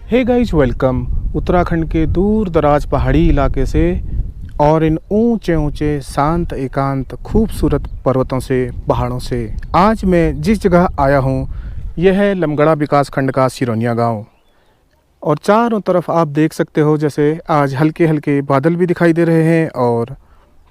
Hey guys, welcome Uttarakhand के दूर दराज पहाड़ी इलाके से और इन ऊंचे ऊंचे शांत एकांत खूबसूरत पर्वतों से पहाड़ों से आज मैं जिस जगह आया हूँ यह है लमगड़ा विकास खंड का सिरोनिया गांव। और चारों तरफ आप देख सकते हो जैसे आज हल्के हल्के बादल भी दिखाई दे रहे हैं और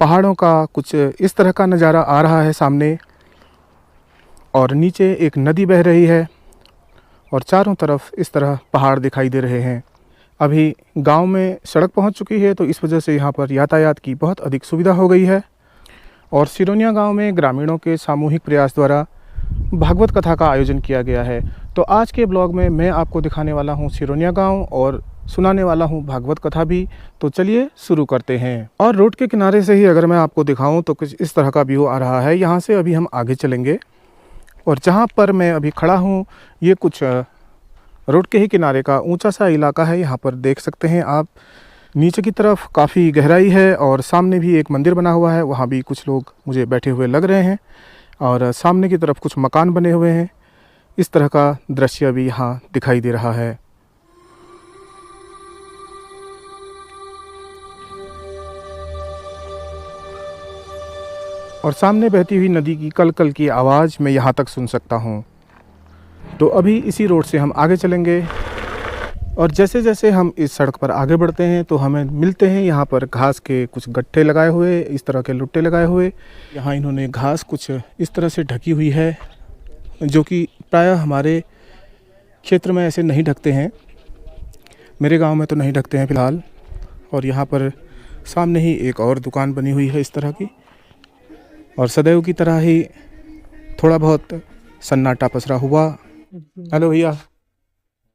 पहाड़ों का कुछ इस तरह का नज़ारा आ रहा है सामने। और नीचे एक नदी बह रही है और चारों तरफ इस तरह पहाड़ दिखाई दे रहे हैं। अभी गांव में सड़क पहुंच चुकी है तो इस वजह से यहां पर यातायात की बहुत अधिक सुविधा हो गई है। और सिरोनिया गांव में ग्रामीणों के सामूहिक प्रयास द्वारा भागवत कथा का आयोजन किया गया है। तो आज के ब्लॉग में मैं आपको दिखाने वाला हूं सिरोनिया गांव और सुनाने वाला हूं भागवत कथा भी। तो चलिए शुरू करते हैं। और रोड के किनारे से ही अगर मैं आपको दिखाऊं तो कुछ इस तरह का व्यू आ रहा है। यहाँ से अभी हम आगे चलेंगे और जहाँ पर मैं अभी खड़ा हूँ ये कुछ रोड के ही किनारे का ऊंचा सा इलाका है। यहाँ पर देख सकते हैं आप नीचे की तरफ काफ़ी गहराई है और सामने भी एक मंदिर बना हुआ है, वहाँ भी कुछ लोग मुझे बैठे हुए लग रहे हैं। और सामने की तरफ कुछ मकान बने हुए हैं। इस तरह का दृश्य भी यहाँ दिखाई दे रहा है। और सामने बहती हुई नदी की कल कल की आवाज़ मैं यहाँ तक सुन सकता हूँ। तो अभी इसी रोड से हम आगे चलेंगे और जैसे जैसे हम इस सड़क पर आगे बढ़ते हैं तो हमें मिलते हैं यहाँ पर घास के कुछ गट्ठे लगाए हुए, इस तरह के लुट्टे लगाए हुए। यहाँ इन्होंने घास कुछ इस तरह से ढकी हुई है जो कि प्रायः हमारे क्षेत्र में ऐसे नहीं ढकते हैं, मेरे गांव में तो नहीं ढकते हैं फ़िलहाल। और यहाँ पर सामने ही एक और दुकान बनी हुई है इस तरह की। और सदैव की तरह ही थोड़ा बहुत सन्नाटा पसरा हुआ। हेलो भैया,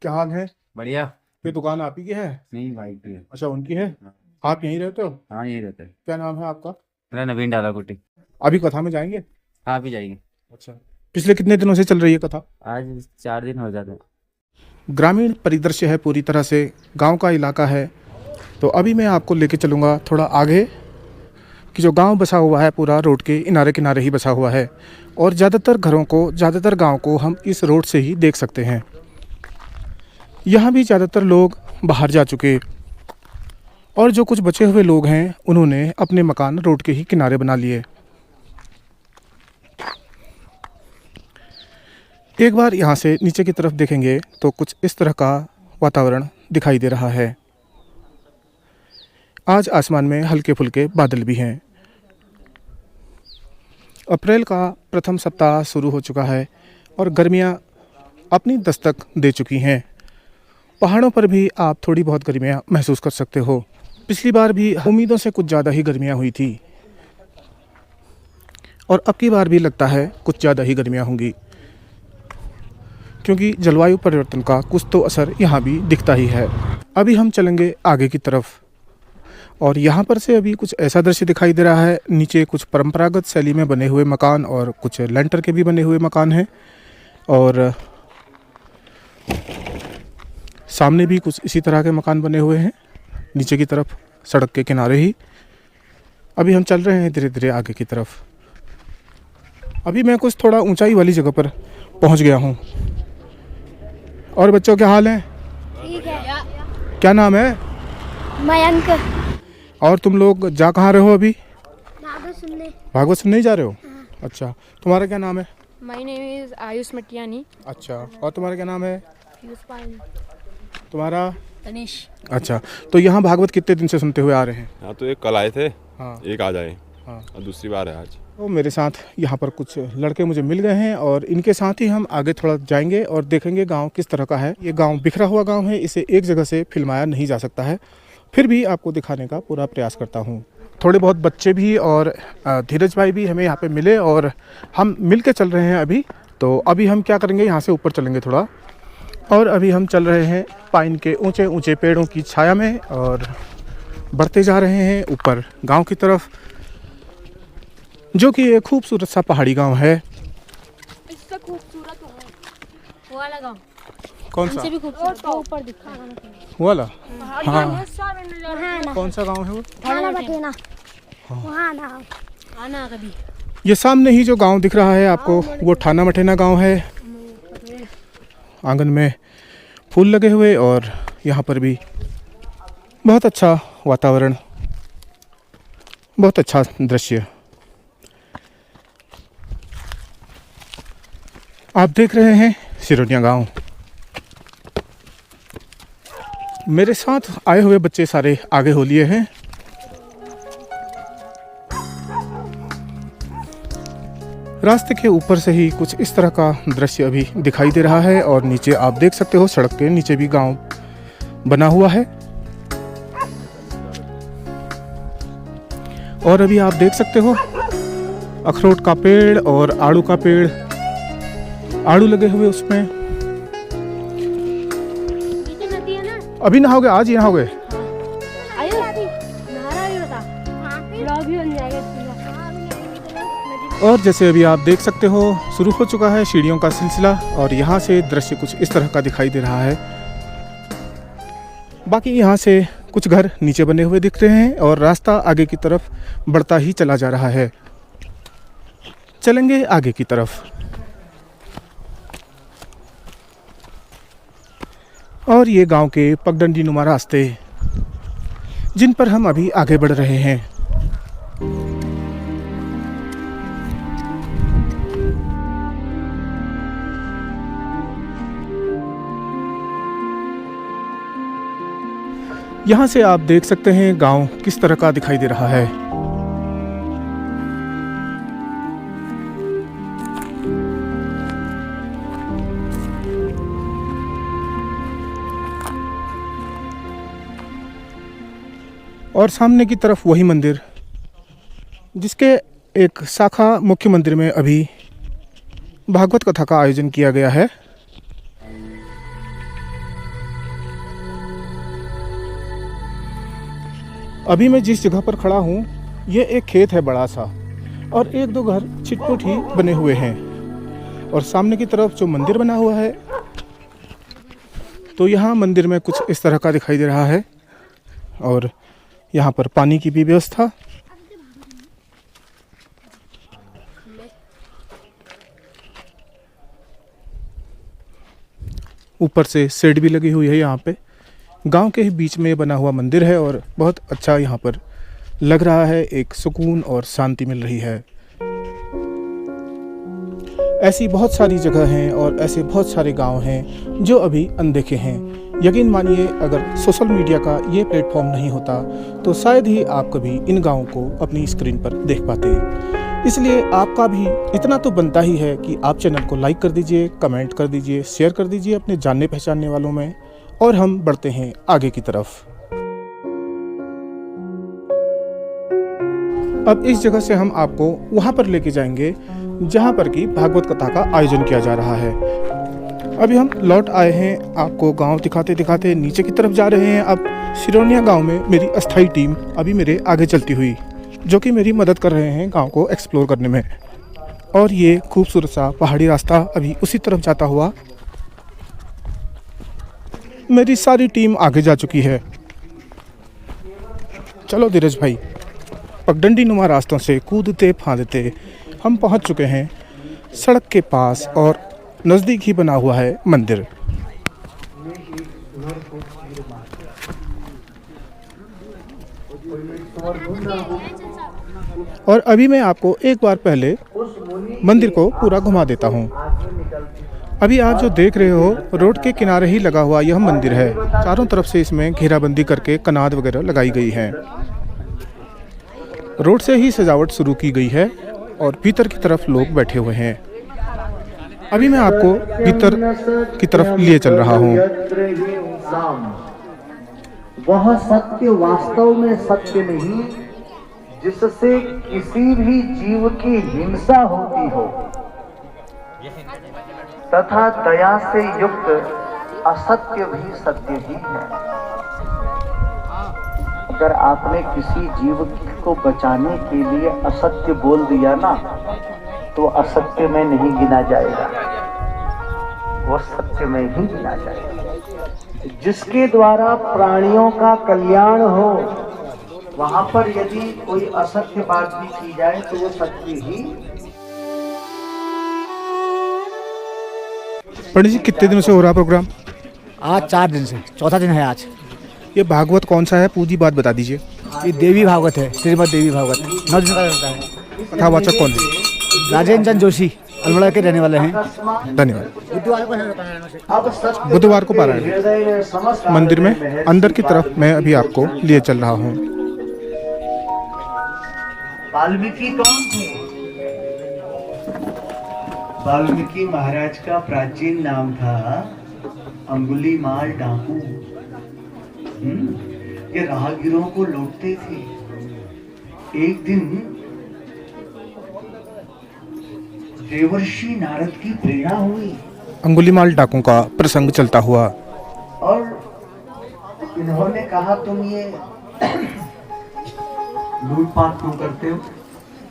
क्या हाल है? बढ़िया। ये दुकान आप ही की है? नहीं भाई की है। अच्छा, उनकी है। आप यहीं रहते हो? हाँ यही रहते हैं। क्या नाम है आपका? मेरा नवीन डालाकोटी। अभी कथा में जाएंगे? हाँ भी जाएंगे। अच्छा, पिछले कितने दिनों से चल रही है कथा? आज 4 दिन हो जाते हैं। ग्रामीण परिदृश्य है, पूरी तरह से गांव का इलाका है। तो अभी मैं आपको लेके चलूँगा थोड़ा आगे कि जो गांव बसा हुआ है पूरा रोड के किनारे किनारे ही बसा हुआ है। और ज़्यादातर घरों को, ज़्यादातर गांव को हम इस रोड से ही देख सकते हैं। यहाँ भी ज़्यादातर लोग बाहर जा चुके और जो कुछ बचे हुए लोग हैं उन्होंने अपने मकान रोड के ही किनारे बना लिए। एक बार यहाँ से नीचे की तरफ देखेंगे तो कुछ इस तरह का वातावरण दिखाई दे रहा है। आज आसमान में हल्के फुल्के बादल भी हैं। अप्रैल का प्रथम सप्ताह शुरू हो चुका है और गर्मियाँ अपनी दस्तक दे चुकी हैं। पहाड़ों पर भी आप थोड़ी बहुत गर्मियाँ महसूस कर सकते हो। पिछली बार भी उम्मीदों से कुछ ज़्यादा ही गर्मियाँ हुई थी और अब की बार भी लगता है कुछ ज़्यादा ही गर्मियाँ होंगी, क्योंकि जलवायु परिवर्तन का कुछ तो असर यहाँ भी दिखता ही है। अभी हम चलेंगे आगे की तरफ और यहाँ पर से अभी कुछ ऐसा दृश्य दिखाई दे रहा है। नीचे कुछ परंपरागत शैली में बने हुए मकान और कुछ लेंटर के भी बने हुए मकान हैं और सामने भी कुछ इसी तरह के मकान बने हुए हैं नीचे की तरफ सड़क के किनारे ही। अभी हम चल रहे हैं धीरे धीरे आगे की तरफ। अभी मैं कुछ थोड़ा ऊंचाई वाली जगह पर पहुंच गया हूं। और बच्चों क्या हाल है? ठीक है। क्या नाम है? मयंक। और तुम लोग जा कहाँ रहे हो अभी? भागवत सुनने ही जा रहे हो? अच्छा, तुम्हारा क्या नाम है? My name is Ayush Matiyani. अच्छा, और तुम्हारा क्या नाम है? तुम्हारा? तनिष। अच्छा, तो यहाँ भागवत कितने दिन से सुनते हुए आ रहे हैं? हाँ, तो एक कल आए थे। हाँ। एक आज आए। हाँ। और दूसरी बार है आज। तो मेरे साथ यहाँ पर कुछ लड़के मुझे मिल गए हैं और इनके साथ ही हम आगे थोड़ा जाएंगे और देखेंगे गांव किस तरह का है। ये गांव बिखरा हुआ गांव है, इसे एक जगह से फिल्माया नहीं जा सकता है, फिर भी आपको दिखाने का पूरा प्रयास करता हूँ। थोड़े बहुत बच्चे भी और धीरज भाई भी हमें यहाँ पे मिले और हम मिल के चल रहे हैं अभी। तो अभी हम क्या करेंगे, यहाँ से ऊपर चलेंगे थोड़ा और अभी हम चल रहे हैं पाइन के ऊंचे ऊंचे पेड़ों की छाया में और बढ़ते जा रहे हैं ऊपर गांव की तरफ, जो कि एक खूबसूरत सा पहाड़ी गांव है। इससे खूबसूरत वो वाला गांव। कौन सा? हमसे भी खूबसूरत ऊपर दिखा वो वाला? हाँ। सारे कौन सा गांव है वो? आना कभी। ये सामने ही जो गांव दिख रहा है आपको वो ठाना मठेना गांव है। आंगन में फूल लगे हुए और यहाँ पर भी बहुत अच्छा वातावरण, बहुत अच्छा दृश्य। आप देख रहे हैं सिरोनिया गांव। मेरे साथ आए हुए बच्चे सारे आगे हो लिए हैं। रास्ते के ऊपर से ही कुछ इस तरह का दृश्य अभी दिखाई दे रहा है और नीचे आप देख सकते हो सड़क के नीचे भी गांव बना हुआ है। और अभी आप देख सकते हो अखरोट का पेड़ और आड़ू का पेड़, आड़ू लगे हुए उसमें। नीचे नदी है ना, अभी नहाओगे? आज ही नहाओगे? आयो नहारा ही बता, ब्लॉग भी बन जाएगा इसका। और जैसे अभी आप देख सकते हो शुरू हो चुका है सीढ़ियों का सिलसिला और यहाँ से दृश्य कुछ इस तरह का दिखाई दे रहा है। बाकी यहाँ से कुछ घर नीचे बने हुए दिख रहे हैं और रास्ता आगे की तरफ बढ़ता ही चला जा रहा है। चलेंगे आगे की तरफ। और ये गांव के पगडंडी नुमा रास्ते जिन पर हम अभी आगे बढ़ रहे हैं। यहाँ से आप देख सकते हैं गांव किस तरह का दिखाई दे रहा है। और सामने की तरफ वही मंदिर जिसके एक शाखा मुख्य मंदिर में अभी भागवत कथा का आयोजन किया गया है। अभी मैं जिस जगह पर खड़ा हूँ ये एक खेत है बड़ा सा और एक दो घर छिटपुट ही बने हुए हैं और सामने की तरफ जो मंदिर बना हुआ है तो यहाँ मंदिर में कुछ इस तरह का दिखाई दे रहा है और यहाँ पर पानी की भी व्यवस्था। ऊपर से शेड भी लगी हुई है। यहाँ पे गांव के ही बीच में बना हुआ मंदिर है और बहुत अच्छा यहाँ पर लग रहा है, एक सुकून और शांति मिल रही है। ऐसी बहुत सारी जगह हैं और ऐसे बहुत सारे गांव हैं जो अभी अनदेखे हैं। यकीन मानिए अगर सोशल मीडिया का ये प्लेटफॉर्म नहीं होता तो शायद ही आप कभी इन गांवों को अपनी स्क्रीन पर देख पाते। इसलिए आपका भी इतना तो बनता ही है कि आप चैनल को लाइक कर दीजिए, कमेंट कर दीजिए, शेयर कर दीजिए अपने जानने पहचानने वालों में और हम बढ़ते हैं आगे की तरफ। अब इस जगह से हम आपको वहां पर लेके जाएंगे जहां पर कि भागवत कथा का आयोजन किया जा रहा है। अभी हम लौट आए हैं, आपको गांव दिखाते दिखाते नीचे की तरफ जा रहे हैं। अब सिरोनिया गांव में मेरी अस्थाई टीम अभी मेरे आगे चलती हुई जो कि मेरी मदद कर रहे हैं गांव को एक्सप्लोर करने में। और ये खूबसूरत सा पहाड़ी रास्ता अभी उसी तरफ जाता हुआ मेरी सारी टीम आगे जा चुकी है। चलो धीरज भाई, पगडंडी नुमा रास्तों से कूदते फांदते हम पहुंच चुके हैं सड़क के पास और नज़दीक ही बना हुआ है मंदिर। और अभी मैं आपको एक बार पहले मंदिर को पूरा घुमा देता हूँ। अभी आप जो देख रहे हो रोड के किनारे ही लगा हुआ यह मंदिर है। चारों तरफ से इसमें घेराबंदी करके कनाद वगैरह लगाई गई है। रोड से ही सजावट शुरू की गई है और भीतर की तरफ लोग बैठे हुए हैं। अभी मैं आपको भीतर की तरफ लिए चल रहा हूँ। वह सत्य वास्तव में सत्य नहीं जिससे किसी भी जीव की हिंसा होती हो तथा दया से युक्त असत्य भी सत्य ही है। अगर आपने किसी जीव को बचाने के लिए असत्य बोल दिया ना तो असत्य में नहीं गिना जाएगा, वो सत्य में ही गिना जाएगा। जिसके द्वारा प्राणियों का कल्याण हो वहां पर यदि कोई असत्य बात भी की जाए तो वो सत्य ही। पंडित जी कितने दिनों से हो रहा प्रोग्राम? आज 4 दिन से, चौथा दिन है आज। ये भागवत कौन सा है, पूरी बात बता दीजिए। ये देवी भागवत है, श्रीमद देवी भागवत 9 दिन का रहता है। कथावाचक कौन है? राजेंद्र चंद जोशी अल्मोड़ा के रहने वाले हैं। धन्यवाद। बुधवार को है। अब सत्य बुधवार को पारायण हृदय में समस्त मंदिर में महर्षि अंदर की तरफ मैं अभी आपको लिए चल रहा हूँ। वाल्मीकि कौन थे? वाल्मीकि महाराज का प्राचीन नाम था अंगुलीमाल डाकू। ये राहगीरों को लूटते थे। एक दिन देवर्षि नारद की प्रेरणा हुई अंगुलीमाल डाकू का प्रसंग चलता हुआ और इन्होंने कहा, तुम ये लूटपाट क्यों करते हो?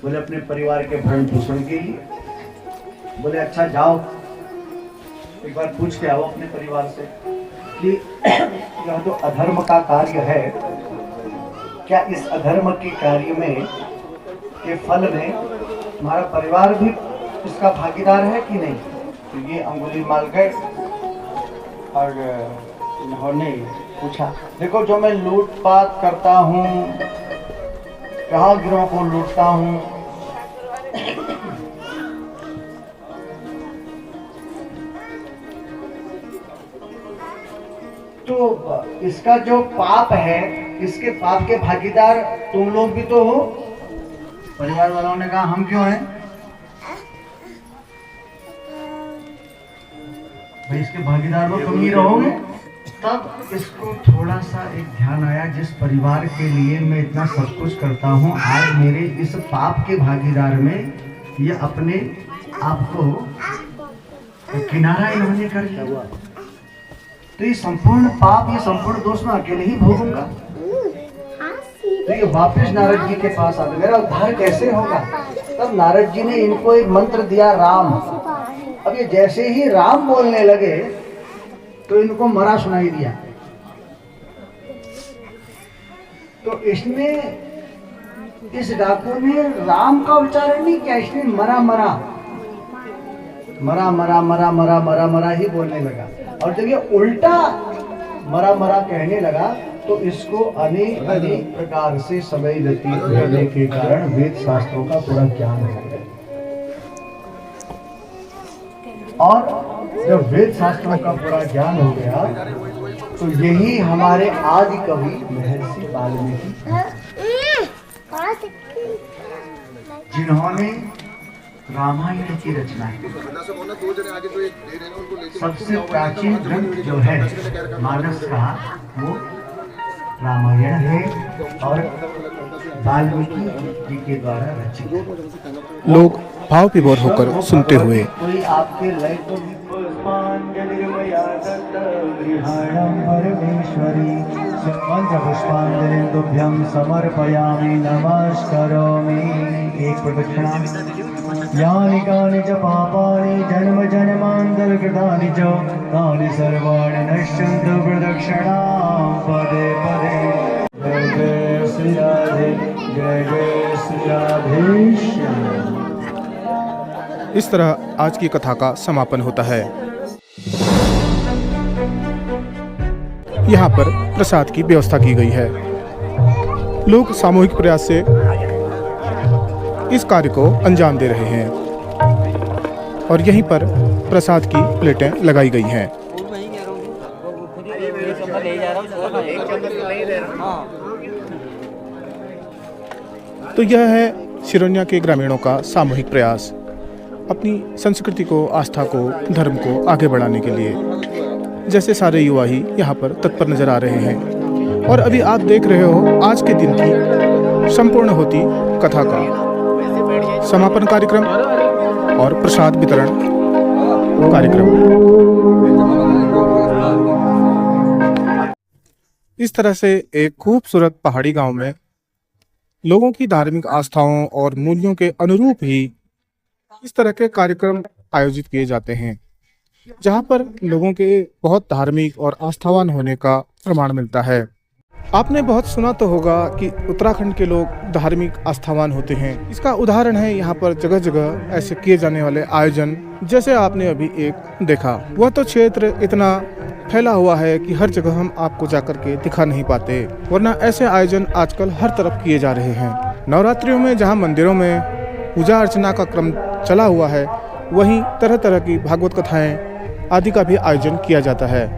बोले अपने परिवार के भरण पोषण के लिए। बोले अच्छा जाओ एक बार पूछ के आओ अपने परिवार से कि यह जो अधर्म का कार्य है, क्या इस अधर्म के कार्य में के फल में हमारा परिवार भी इसका भागीदार है कि नहीं? तो ये अंगुलीमाल गए और इन्होंने पूछा, देखो जो मैं लूटपाट करता हूँ, राहगीरों को लूटता हूँ, तो इसका जो पाप है, इसके पाप के भागीदार तुम लोग भी तो हो। परिवार वालों ने कहा, हम क्यों हैं? भाई इसके भागीदार तो तुम ही रहोगे। तब इसको थोड़ा सा एक ध्यान आया, जिस परिवार के लिए मैं इतना सब कुछ करता हूँ, आज मेरे इस पाप के भागीदार में ये अपने आप को किनारा इन्होंने कर लिया, तो ये संपूर्ण पाप, ये संपूर्ण दोष मैं अकेले ही भोगूंगा। तो ये वापस नारद जी के पास आ गए, मेरा उद्धार कैसे होगा? तब नारद जी ने इनको एक मंत्र दिया, राम। अब ये जैसे ही राम बोलने लगे तो इनको मरा सुनाई दिया। तो इसने, इस डाकू ने राम का उच्चारण नहीं किया, इसने मरा मरा मरा मरा मरा मरा मरा मरा ही बोलने लगा। और जब ये उल्टा मरा मरा कहने लगा तो इसको अनेक अनेक प्रकार से समय व्यतीत करने के कारण वेद शास्त्रों का पूरा ज्ञान हो गया। और जब वेद शास्त्रों का पूरा ज्ञान हो गया तो यही हमारे आदि कवि महर्षि वाल्मीकि, जिन्होंने रामायण की रचना की। सबसे प्राचीन ग्रंथ जो है मानस का, वो रामायण है और वाल्मीकि जी के द्वारा रचित। लोग भाव विभोर होकर सुनते हुए कोई आपके लय को परमेश्वरी मंत्र पुष्पांजलि तुभ्यं समर्पयामि नमस्करोमि। एक प्रदक्षिणा। यानि कानि च पापानि जन्म जन्मान्तरकृतानि च तानि सर्वाणि नश्यन्तु प्रदक्षिणां पदे पदे। जय जय श्री राधे, जय जय श्री राधेश्याम। इस तरह आज की कथा का समापन होता है। यहाँ पर प्रसाद की व्यवस्था की गई है। लोग सामूहिक प्रयास से इस कार्य को अंजाम दे रहे हैं और यहीं पर प्रसाद की प्लेटें लगाई गई हैं। तो यह है सिरोनिया के ग्रामीणों का सामूहिक प्रयास अपनी संस्कृति को, आस्था को, धर्म को आगे बढ़ाने के लिए। जैसे सारे युवा ही यहाँ पर तत्पर नजर आ रहे हैं। और अभी आप देख रहे हो आज के दिन की संपूर्ण होती कथा का समापन कार्यक्रम और प्रसाद वितरण कार्यक्रम। इस तरह से एक खूबसूरत पहाड़ी गांव में लोगों की धार्मिक आस्थाओं और मूल्यों के अनुरूप ही इस तरह के कार्यक्रम आयोजित किए जाते हैं, जहां पर लोगों के बहुत धार्मिक और आस्थावान होने का प्रमाण मिलता है। आपने बहुत सुना तो होगा कि उत्तराखंड के लोग धार्मिक आस्थावान होते हैं। इसका उदाहरण है यहाँ पर जगह जगह ऐसे किए जाने वाले आयोजन, जैसे आपने अभी एक देखा। वह तो क्षेत्र इतना फैला हुआ है कि हर जगह हम आपको जाकर के दिखा नहीं पाते, वरना ऐसे आयोजन आजकल हर तरफ किए जा रहे हैं। नवरात्रियों में जहां मंदिरों में पूजा अर्चना का क्रम चला हुआ है, वहीं तरह तरह की भागवत कथाएं आदि का भी आयोजन किया जाता है।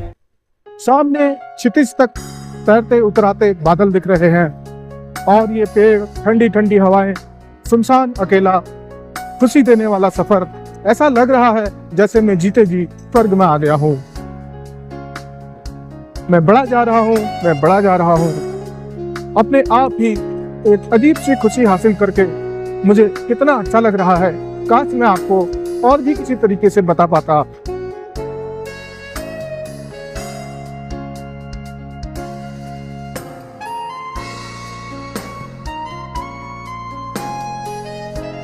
सामने क्षितिज तक तैरते उतराते बादल दिख रहे हैं और ये पेड़, ठंडी ठंडी हवाएं, सुनसान अकेला, खुशी देने वाला सफर। ऐसा लग रहा है जैसे मैं जीते जी स्वर्ग में आ गया हूँ। मैं बढ़ा जा रहा हूँ, मैं बढ़ा जा रहा हूँ। अपने आप ही एक अजीब सी खुशी हासिल करके मुझे कितना अच्छा लग रहा है। काश मैं आपको और भी किसी तरीके से बता पाता,